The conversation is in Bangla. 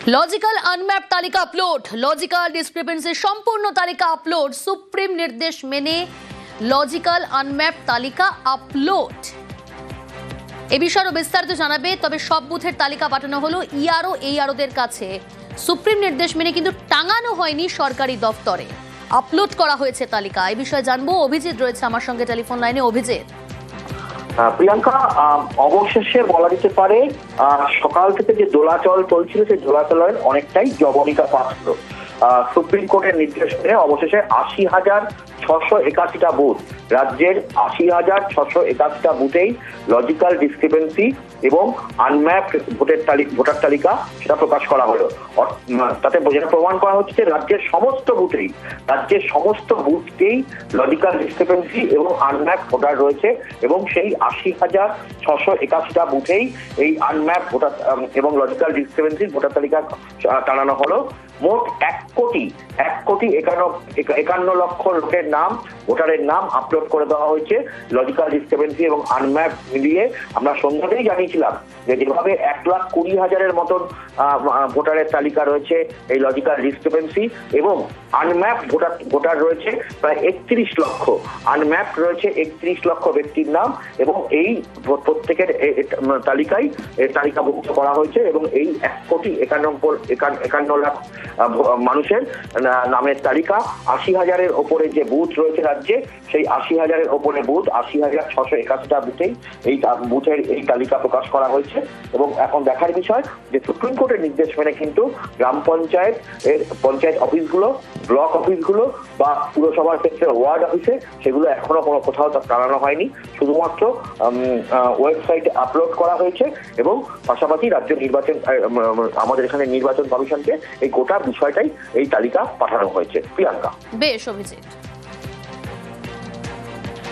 লজিক্যাল আনম্যাপ তালিকা আপলোড, লজিক্যাল ডিসক্রিপেন্সি সম্পূর্ণ তালিকা আপলোড, সুপ্রিম নির্দেশ মেনে লজিক্যাল আনম্যাপ তালিকা আপলোড। এ বিষয়ে বিস্তারিত জানাবে, তবে সব বুথের তালিকা পাঠানো হলো ইআরও এইআরওদের কাছে। সুপ্রিম নির্দেশ মেনে কিন্তু টাঙানো হয়নি সরকারি দপ্তরে, আপলোড করা হয়েছে তালিকা। এই বিষয়ে জানবো, অভিজিৎ রয়েছে আমার সঙ্গে টেলিফোন লাইনে। অভিজিৎ। প্রিয়াঙ্কা, অবশেষে বলা যেতে পারে সকাল থেকে যে দোলাচল চলছিল সেই দোলাচলের অনেকটাই জবনিকা পাচ্ছিল। সুপ্রিম কোর্টের নির্দেশ মেনে অবশেষে ৮০,৬৮১টা বুথ, রাজ্যের ৮০,৬৮১টা বুথেই লজিক্যাল ডিসক্রিপেন্সি এবং আনম্যাপড ভোটার তালিকা সেটা প্রকাশ করা হলো। তাতে যেটা প্রমাণ করা হচ্ছে যে রাজ্যের সমস্ত বুথেই লজিক্যাল ডিসক্রিপেন্সি এবং আনম্যাপ ভোটার রয়েছে, এবং সেই ৮০,৬৮১টা বুথেই এই আনম্যাপ ভোটার এবং লজিক্যাল ডিসক্রিপেন্সি ভোটার তালিকা টানানো হলো। মোট ১,৫১,৫১,০০,০০০ লোকের নাম, ভোটারের নাম আপলোড করে দেওয়া হয়েছে লজিক্যাল ডিসক্রিপেন্সি এবং আনম্যাপ মিলিয়ে। আমরা সন্ধ্যাতেই জানিয়েছিলাম যে যেভাবে ১,২০,০০০-এর মতন ভোটারের তালিকা রয়েছে এই লজিক্যাল ডিসক্রিপেন্সি, এবং আনম্যাপ ভোটার রয়েছে প্রায় ৩১ লক্ষ, আনম্যাপ রয়েছে ৩১ লক্ষ ব্যক্তির নাম, এবং এই প্রত্যেকের তালিকাভুক্ত করা হয়েছে। এবং এই ১,৫১,৫১,০০০ মানুষের নামের তালিকা, ৮০,০০০-এর ওপরে যে বুথ রয়েছে রাজ্যে, সেই 80,০০০-এর ওপরে বুথ, ৮০,৬৮১টা বুথেই এই বুথের এই তালিকা প্রকাশ করা হয়েছে। এবং এখন দেখার বিষয় যে সুপ্রিম কোর্টের নির্দেশ মেনে কিন্তু গ্রাম পঞ্চায়েত অফিসগুলো, ব্লক অফিসগুলো বা পুরসভার ক্ষেত্রে ওয়ার্ড অফিসে সেগুলো এখনো কোথাও টানানো হয়নি, শুধুমাত্র ওয়েবসাইটে আপলোড করা হয়েছে। এবং পাশাপাশি রাজ্য নির্বাচন, আমাদের এখানে নির্বাচন কমিশনকে এই গোটা বিষয়টাই এই তালিকা পাঠানো হয়েছে। প্রিয়াঙ্কা। বেশ অভিজিৎ।